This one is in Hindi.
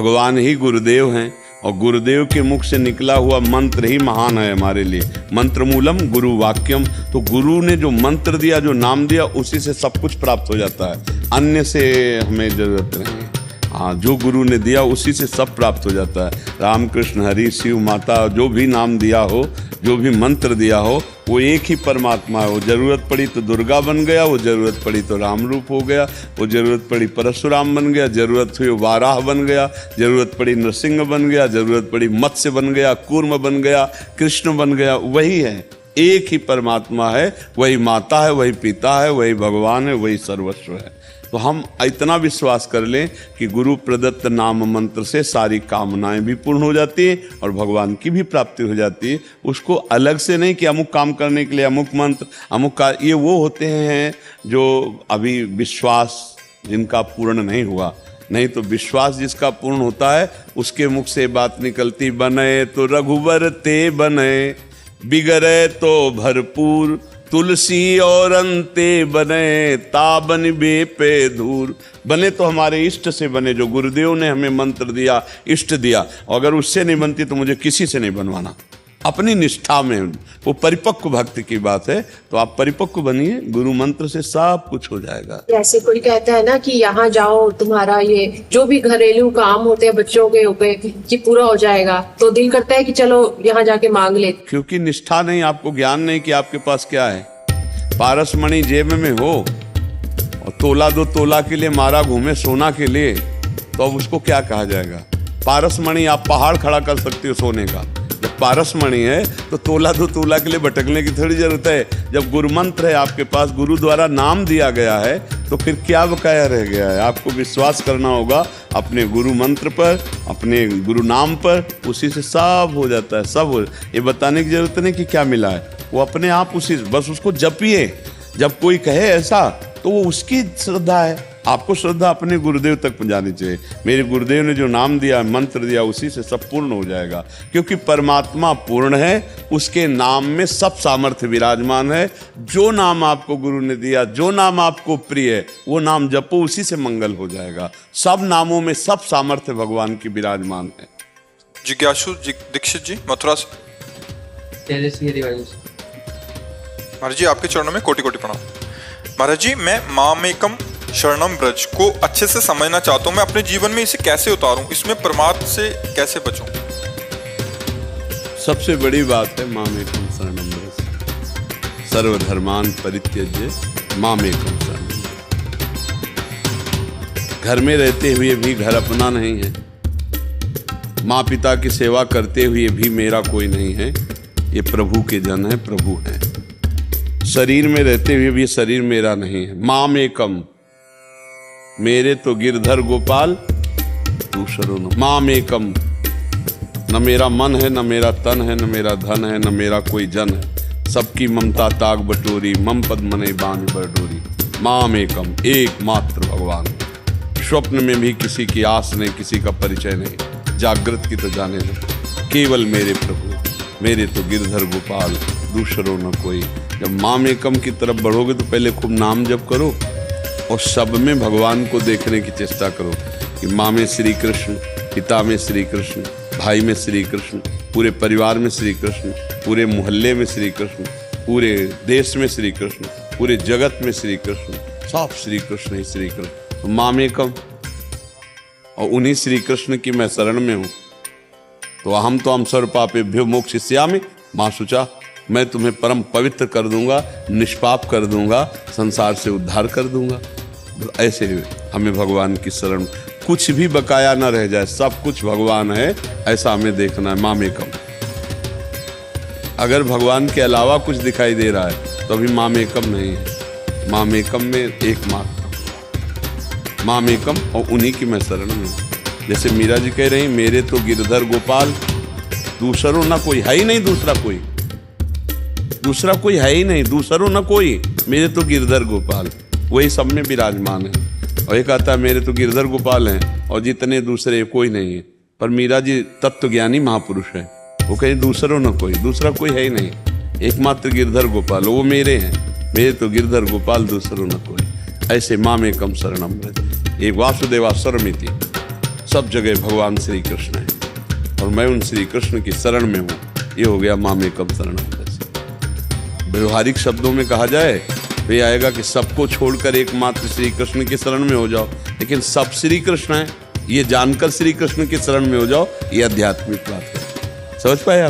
भगवान ही गुरुदेव हैं और गुरुदेव के मुख से निकला हुआ मंत्र ही महान है हमारे लिए। मंत्र मूलम गुरु वाक्यम। तो गुरु ने जो मंत्र दिया, जो नाम दिया, उसी से सब कुछ प्राप्त हो जाता है, अन्य से हमें जरूरत नहीं है। हाँ, जो गुरु ने दिया उसी से सब प्राप्त हो जाता है। राम कृष्ण हरि शिव माता, जो भी नाम दिया हो, जो भी मंत्र दिया हो, वो एक ही परमात्मा है। वो जरूरत पड़ी तो दुर्गा बन गया, वो जरूरत पड़ी तो राम रूप हो गया, वो जरूरत पड़ी परशुराम बन गया, जरूरत हुई वाराह बन गया, जरूरत पड़ी नरसिंह बन गया, जरूरत पड़ी मत्स्य बन गया, कूर्म बन गया, कृष्ण बन गया। वही है, एक ही परमात्मा है, वही माता है, वही पिता है, वही भगवान है, वही सर्वस्व है। तो हम इतना विश्वास कर लें कि गुरु प्रदत्त नाम मंत्र से सारी कामनाएं भी पूर्ण हो जाती हैं और भगवान की भी प्राप्ति हो जाती है। उसको अलग से नहीं कि अमुक काम करने के लिए अमुक मंत्र, अमुक का, ये वो होते हैं जो अभी विश्वास जिनका पूर्ण नहीं हुआ। नहीं तो विश्वास जिसका पूर्ण होता है उसके मुख से बात निकलती, बने तो रघुवर ते बने, बिगड़े तो भरपूर, तुलसी और अंते बने, ताबन बे पे दूर। बने तो हमारे इष्ट से बने, जो गुरुदेव ने हमें मंत्र दिया, इष्ट दिया। अगर उससे नहीं बनती तो मुझे किसी से नहीं बनवाना। अपनी निष्ठा में, वो परिपक्व भक्ति की बात है, तो आप परिपक्व बनिए, गुरु मंत्र से सब कुछ हो जाएगा। जैसे कोई कहता है ना कि यहाँ जाओ, तुम्हारा ये जो भी घरेलू काम होते हैं बच्चों के ऊपर कि पूरा हो जाएगा, तो दिल करता है कि चलो यहाँ जाके मांग ले। क्योंकि निष्ठा नहीं, आपको ज्ञान नहीं कि आपके पास क्या है। पारस मणि जेब में हो और तोला दो तोला के लिए मारा घूमे सोना के लिए, तो अब उसको क्या कहा जाएगा। पारस मणि आप पहाड़ खड़ा कर सकते हो सोने का, जब पारस मणि है तो तोला दो तोला के लिए भटकने की थोड़ी जरूरत है। जब गुरु मंत्र है आपके पास, गुरु द्वारा नाम दिया गया है, तो फिर क्या बकाया रह गया है। आपको विश्वास करना होगा अपने गुरु मंत्र पर, अपने गुरु नाम पर, उसी से सब हो जाता है। सब ये बताने की जरूरत नहीं कि क्या मिला है, वो अपने आप उसी, बस उसको जपिए। जब कोई कहे ऐसा तो वो उसकी श्रद्धा है। आपको श्रद्धा अपने गुरुदेव तक पहुंचानी चाहिए। मेरे गुरुदेव ने जो नाम दिया, मंत्र दिया, उसी से सब पूर्ण हो जाएगा। क्योंकि परमात्मा पूर्ण है, उसके नाम में सब सामर्थ्य विराजमान है। जो नाम आपको गुरु ने दिया, जो नाम आपको प्रिय है, वो नाम जपो, उसी से मंगल हो जाएगा। सब नामों में सब सामर्थ्य भगवान की विराजमान है। जिज्ञासु दीक्षित जी, मथुरा से। महाराज जी, आपके चरणों में कोटि कोटि प्रणाम। महाराज जी, मैं मामेकम शरणम ब्रज को अच्छे से समझना चाहता हूँ। मैं अपने जीवन में इसे कैसे उतारूं, इसमें परमार्थ से कैसे बचूं? सबसे बड़ी बात है मामेकम शरणम ब्रज, सर्वधर्मान परित्यज्य मामेकम शरणम। घर में रहते हुए भी घर अपना नहीं है, माँ पिता की सेवा करते हुए भी मेरा कोई नहीं है। ये प्रभु के जन है, प्रभु है। शरीर में रहते हुए भी शरीर मेरा नहीं है। मामेकम, मेरे तो गिरधर गोपाल दूसरों न। मामेकम, न मेरा मन है, न मेरा तन है, न मेरा धन है, न मेरा कोई जन है। सबकी ममता ताग बटोरी, मम पद मने बांध बटोरी। मामेकम, एकमात्र भगवान। स्वप्न में भी किसी की आस नहीं, किसी का परिचय नहीं, जागृत की तो जाने नहीं। केवल मेरे प्रभु, मेरे तो गिरधर गोपाल दूसरों न कोई। जब मामेकम की तरफ बढ़ोगे तो पहले खूब नाम जप करो और सब में भगवान को देखने की चेष्टा करो कि माँ में श्री कृष्ण, पिता में श्री कृष्ण, भाई में श्री कृष्ण, पूरे परिवार में श्री कृष्ण, पूरे मोहल्ले में श्री कृष्ण, पूरे देश में श्री कृष्ण, पूरे जगत में श्री कृष्ण, सब श्री कृष्ण ही श्री कृष्ण। तो मामेकम, और उन्हीं श्री कृष्ण की मैं शरण में हूँ। तो हम तो हम सर्व पापेभ्यो मोक्षयिष्यामि मां शुचा, मैं तुम्हें परम पवित्र कर दूंगा, निष्पाप कर दूंगा, संसार से उद्धार कर दूंगा। ऐसे हमें भगवान की शरण, कुछ भी बकाया न रह जाए, सब कुछ भगवान है, ऐसा हमें देखना है। मामेकम, अगर भगवान के अलावा कुछ दिखाई दे रहा है तो अभी मामेकम नहीं है। मामेकम में एकमात्र मामेकम, और उन्हीं की मैं शरण में हूँ। जैसे मीरा जी कह रही, मेरे तो गिरधर गोपाल दूसरों ना कोई है ही नहीं, दूसरा कोई है ही नहीं, दूसरों ना कोई, मेरे तो गिरधर गोपाल, वही सब में विराजमान है। और एक आता है मेरे तो गिरधर गोपाल हैं और जितने दूसरे कोई नहीं है। पर मीरा जी तत्वज्ञानी महापुरुष है, वो कहे दूसरों ना कोई, दूसरा कोई है ही नहीं, एकमात्र गिरधर गोपाल, वो मेरे हैं, मेरे तो गिरधर गोपाल दूसरों न कोई। ऐसे मामेकम शरणम ब्रज, एक वासुदेवा स्वरमिति। सब जगह भगवान श्री कृष्ण है और मैं उन श्री कृष्ण की शरण में हूँ। ये हो गया मामेकम शरणम व्रज। व्यवहारिक शब्दों में कहा जाए तो ये आएगा कि सबको छोड़कर एकमात्र श्री कृष्ण की शरण में हो जाओ, लेकिन सब श्री कृष्ण है ये जानकर श्री कृष्ण की शरण में हो जाओ, ये आध्यात्मिक बात है। समझ पाए आप?